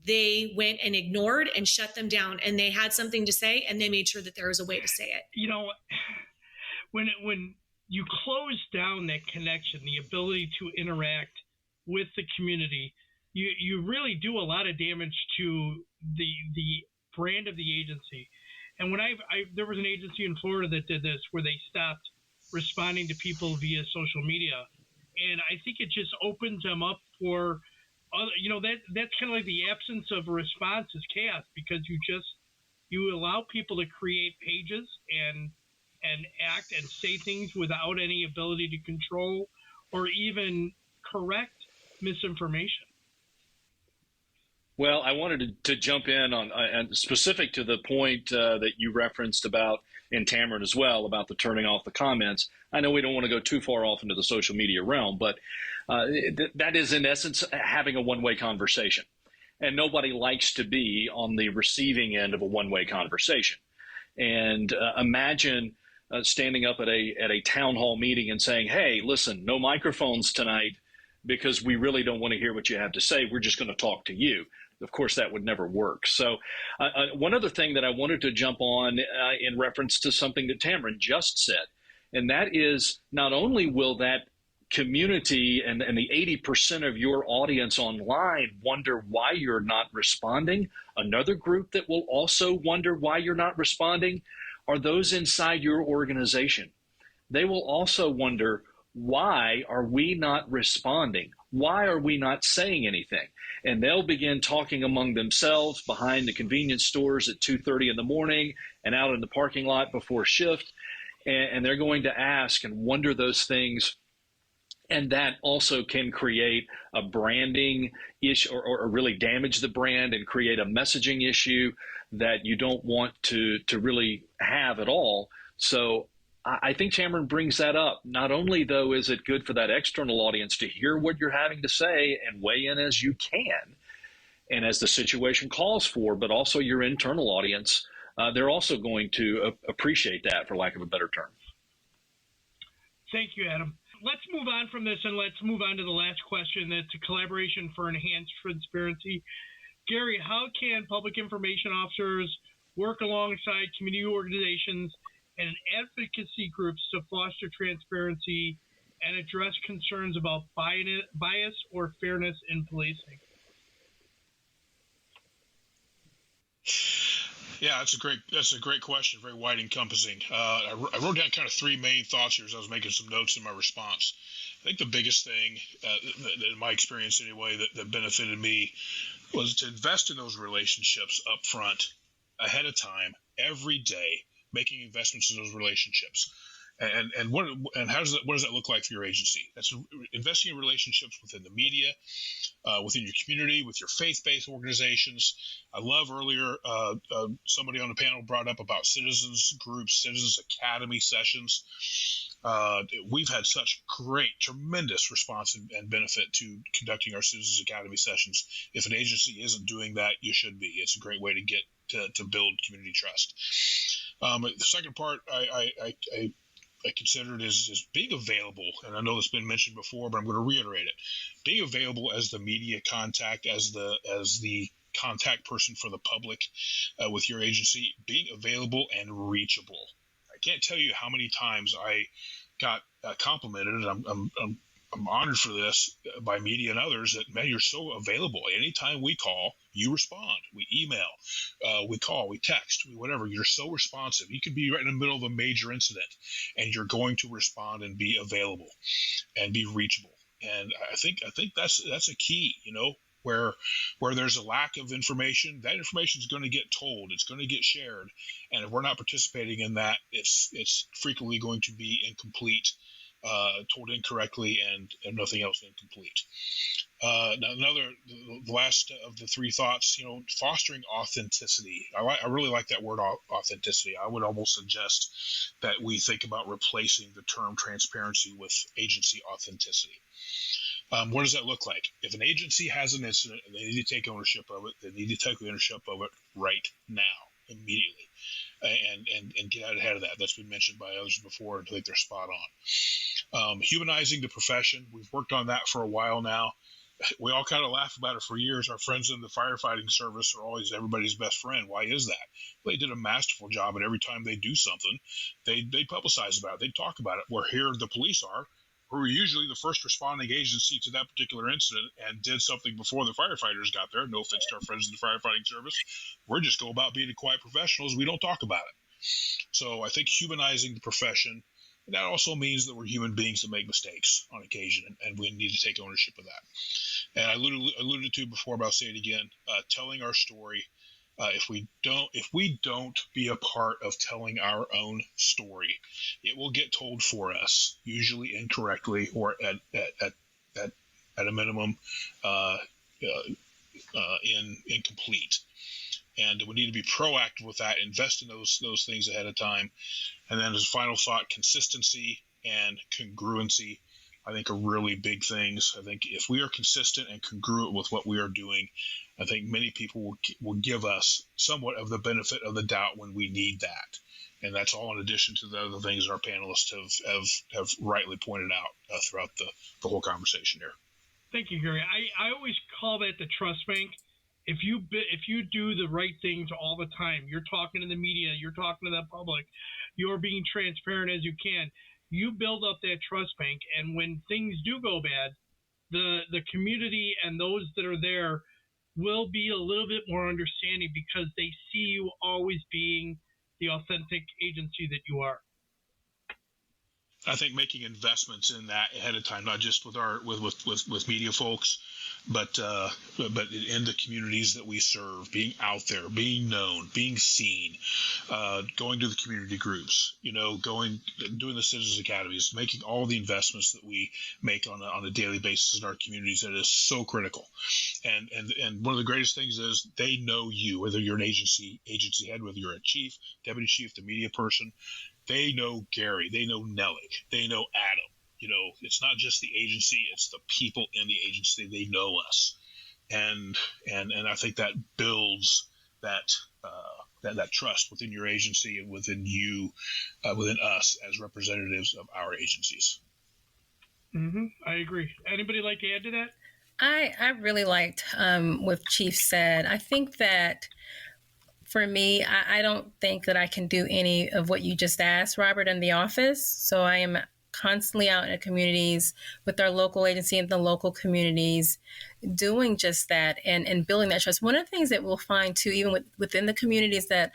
they went and ignored and shut them down, and they had something to say, and they made sure that there was a way to say it. When you close down that connection, the ability to interact with the community, you really do a lot of damage to the brand of the agency. And when there was an agency in Florida that did this, where they stopped responding to people via social media, and I think it just opens them up for, that's kind of like the absence of a response is chaos, because you allow people to create pages and act and say things without any ability to control or even correct misinformation. Well, I wanted to jump in on specific to the point that you referenced about, in Tamron as well, about the turning off the comments. I know we don't want to go too far off into the social media realm, but that is in essence having a one-way conversation. And nobody likes to be on the receiving end of a one-way conversation. And imagine standing up at a town hall meeting and saying, hey, listen, no microphones tonight because we really don't want to hear what you have to say. We're just going to talk to you. Of course, that would never work. So one other thing that I wanted to jump on in reference to something that Tamron just said, and that is, not only will that community and the 80% of your audience online wonder why you're not responding, another group that will also wonder why you're not responding are those inside your organization. They will also wonder, why are we not responding? Why are we not saying anything? And they'll begin talking among themselves behind the convenience stores at 2:30 in the morning and out in the parking lot before shift. And they're going to ask and wonder those things. And that also can create a branding issue or really damage the brand and create a messaging issue that you don't want to really have at all. So I think Tamron brings that up. Not only, though, is it good for that external audience to hear what you're having to say and weigh in as you can and as the situation calls for, but also your internal audience, they're also going to appreciate that, for lack of a better term. Thank you, Adam. Let's move on from this, and let's move on to the last question. That's a collaboration for enhanced transparency. Gary, how can public information officers work alongside community organizations and advocacy groups to foster transparency and address concerns about bias or fairness in policing? Yeah, that's a great question. Very wide encompassing. I wrote down kind of three main thoughts here as I was making some notes in my response. I think the biggest thing, in my experience anyway, that benefited me was to invest in those relationships up front, ahead of time, every day, making investments in those relationships. And how does what does that look like for your agency? That's investing in relationships within the media, within your community, with your faith-based organizations. I love earlier somebody on the panel brought up about citizens groups, citizens academy sessions. We've had such tremendous response and benefit to conducting our citizens academy sessions. If an agency isn't doing that, you should be. It's a great way to get to build community trust. The second part I considered is being available, and I know it's been mentioned before, but I'm going to reiterate it. Being available as the media contact, as the contact person for the public with your agency, being available and reachable. I can't tell you how many times I got complimented, and I'm honored for this by media and others, that, man, you're so available. Anytime we call, you respond. We email, we call, we text, whatever. You're so responsive. You could be right in the middle of a major incident, and you're going to respond and be available and be reachable. And I think that's a key, where there's a lack of information, that information is going to get told, it's going to get shared, and if we're not participating in that, it's frequently going to be incomplete, told incorrectly, and nothing else incomplete. The last of the three thoughts, fostering authenticity. I really like that word, authenticity. I would almost suggest that we think about replacing the term transparency with agency authenticity. What does that look like? If an agency has an incident and they need to take ownership of it, they need to take ownership of it right now, immediately, and get out ahead of that. That's been mentioned by others before, and I think they're spot on. Humanizing the profession. We've worked on that for a while now. We all kind of laugh about it for years. Our friends in the firefighting service are always everybody's best friend. Why is that? Well, they did a masterful job, and every time they do something, they publicize about it. They talk about it. Where here the police are, who are usually the first responding agency to that particular incident and did something before the firefighters got there. No offense to our friends in the firefighting service. We're just go about being quiet professionals. We don't talk about it. So I think humanizing the profession, and that also means that we're human beings that make mistakes on occasion, and we need to take ownership of that. And I alluded to before, but I'll say it again, telling our story. If we don't be a part of telling our own story, it will get told for us, usually incorrectly, or at a minimum, incomplete. And we need to be proactive with that, invest in those things ahead of time. And then as a final thought, consistency and congruency, I think, are really big things. I think if we are consistent and congruent with what we are doing, I think many people will give us somewhat of the benefit of the doubt when we need that. And that's all in addition to the other things our panelists have rightly pointed out throughout the whole conversation here. Thank you, Gary. I always call that the trust bank. If you do the right things all the time, you're talking to the media, you're talking to the public, you're being transparent as you can, you build up that trust bank. And when things do go bad, the community and those that are there will be a little bit more understanding, because they see you always being the authentic agency that you are. I think making investments in that ahead of time, not just with media folks, but in the communities that we serve, being out there, being known, being seen, going to the community groups, doing the Citizens Academies, making all the investments that we make on a daily basis in our communities. That is so critical. And one of the greatest things is they know you, whether you're an agency head, whether you're a chief, deputy chief, the media person. They know Gary, they know Nelly, they know Adam. It's not just the agency, it's the people in the agency. They know us. And I think that builds that trust within your agency and within you, within us as representatives of our agencies. Mm-hmm. I agree. Anybody like to add to that? I really liked what Chief said. I think that for me, I don't think that I can do any of what you just asked, Robert, in the office. So I am constantly out in the communities with our local agency and the local communities doing just that and building that trust. One of the things that we'll find too, even within the community, is that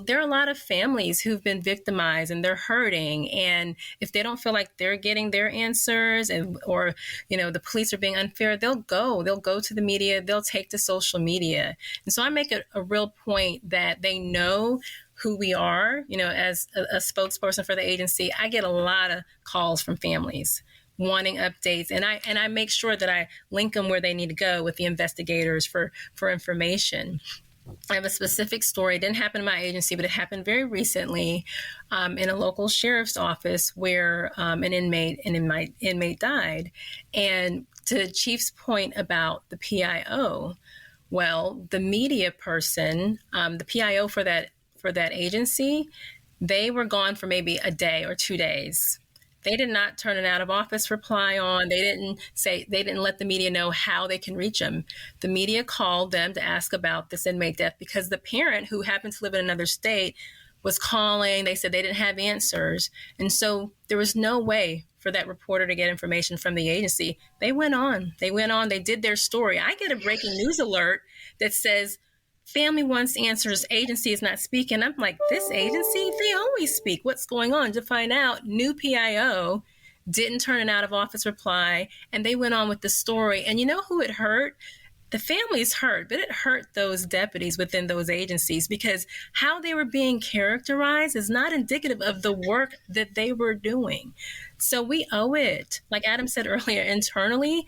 there are a lot of families who've been victimized and they're hurting. And if they don't feel like they're getting their answers or the police are being unfair, they'll go to the media, they'll take to social media. And so I make a real point that they know who we are. As a spokesperson for the agency, I get a lot of calls from families wanting updates, and I make sure that I link them where they need to go with the investigators for information. I have a specific story. It didn't happen in my agency, but it happened very recently in a local sheriff's office where an inmate died. And to Chief's point about the PIO, well, the media person, the PIO for that agency, they were gone for maybe a day or 2 days. They did not turn an out of office reply on. They didn't let the media know how they can reach them. The media called them to ask about this inmate death because the parent, who happened to live in another state, was calling. They said they didn't have answers. And so there was no way for that reporter to get information from the agency. They went on, they did their story. I get a breaking news alert that says, family wants answers, agency is not speaking. I'm like, this agency, they always speak. What's going on? To find out, new PIO didn't turn an out of office reply, and they went on with the story. And you know who it hurt? The families hurt, but it hurt those deputies within those agencies, because how they were being characterized is not indicative of the work that they were doing. So we owe it, like Adam said earlier, internally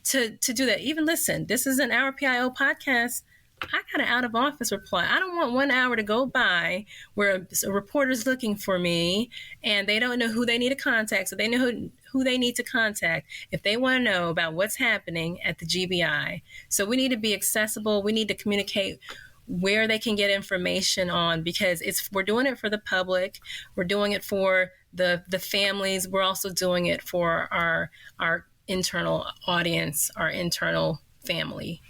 to do that. Even listen, this is an Our PIO podcast. I got an out of office reply. I don't want 1 hour to go by where a reporter's looking for me and they don't know who they need to contact. So they know who they need to contact if they want to know about what's happening at the GBI. So we need to be accessible. We need to communicate where they can get information on, because we're doing it for the public. We're doing it for the families. We're also doing it for our internal audience, our internal family.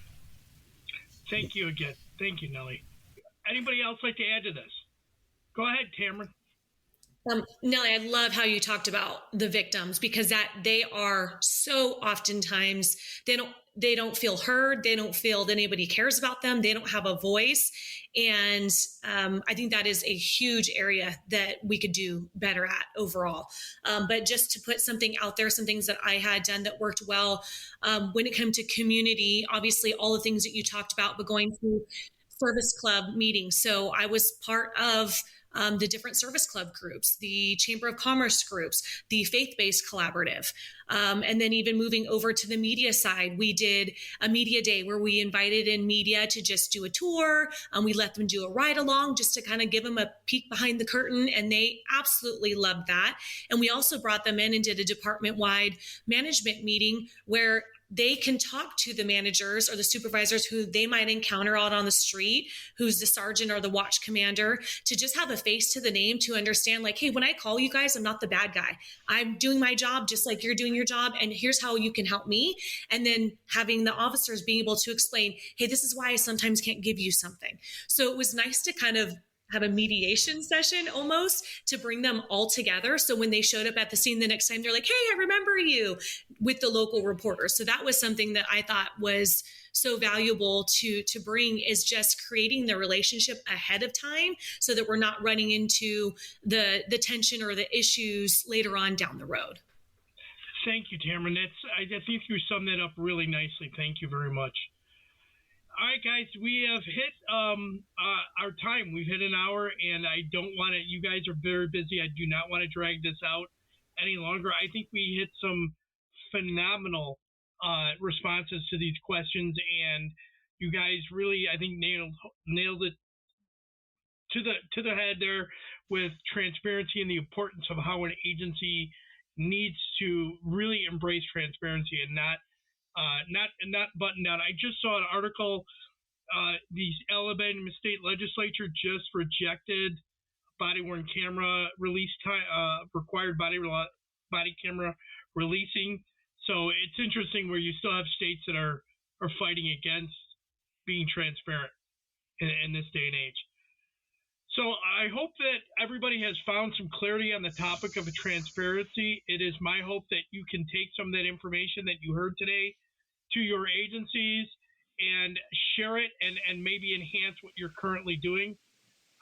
Thank you again. Thank you, Nelly. Anybody else like to add to this? Go ahead, Tamron. Nelly, I love how you talked about the victims, because that they are so oftentimes they don't feel heard. They don't feel that anybody cares about them. They don't have a voice. And I think that is a huge area that we could do better at overall. But just to put something out there, some things that I had done that worked well when it came to community, obviously all the things that you talked about, but going through service club meetings. So I was part of the different service club groups, the Chamber of Commerce groups, the faith-based collaborative. And then even moving over to the media side, we did a media day where we invited in media to just do a tour. We let them do a ride along just to kind of give them a peek behind the curtain. And they absolutely loved that. And we also brought them in and did a department-wide management meeting where they can talk to the managers or the supervisors who they might encounter out on the street, who's the sergeant or the watch commander, to just have a face to the name to understand, like, hey, when I call you guys, I'm not the bad guy. I'm doing my job just like you're doing your job, and here's how you can help me. And then having the officers being able to explain, hey, this is why I sometimes can't give you something. So it was nice to kind of have a mediation session almost to bring them all together. So when they showed up at the scene the next time, they're like, hey, I remember you, with the local reporters. So that was something that I thought was so valuable to bring, is just creating the relationship ahead of time so that we're not running into the tension or the issues later on down the road. Thank you, Tamron. I think you summed that up really nicely. Thank you very much. All right, guys, we have hit our time. We've hit an hour, and I don't want to – you guys are very busy. I do not want to drag this out any longer. I think we hit some phenomenal responses to these questions, and you guys really, I think, nailed it to the head there with transparency and the importance of how an agency needs to really embrace transparency and not button down. I just saw an article. The Alabama State Legislature just rejected body-worn camera release time, required body camera releasing. So it's interesting where you still have states that are fighting against being transparent in this day and age. So I hope that everybody has found some clarity on the topic of transparency. It is my hope that you can take some of that information that you heard today to your agencies and share it and maybe enhance what you're currently doing.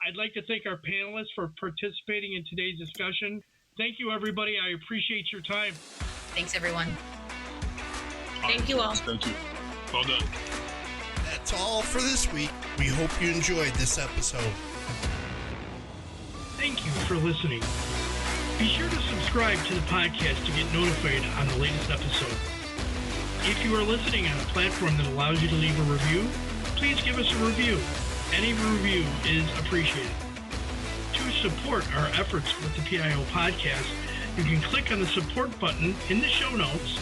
I'd like to thank our panelists for participating in today's discussion. Thank you, everybody. I appreciate your time. Thanks, everyone. Thank you all. Thank you. Well done. That's all for this week. We hope you enjoyed this episode. Thank you for listening. Be sure to subscribe to the podcast to get notified on the latest episode. If you are listening on a platform that allows you to leave a review, please give us a review. Any review is appreciated. To support our efforts with the PIO podcast, you can click on the support button in the show notes,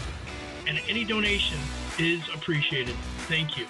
and any donation is appreciated. Thank you.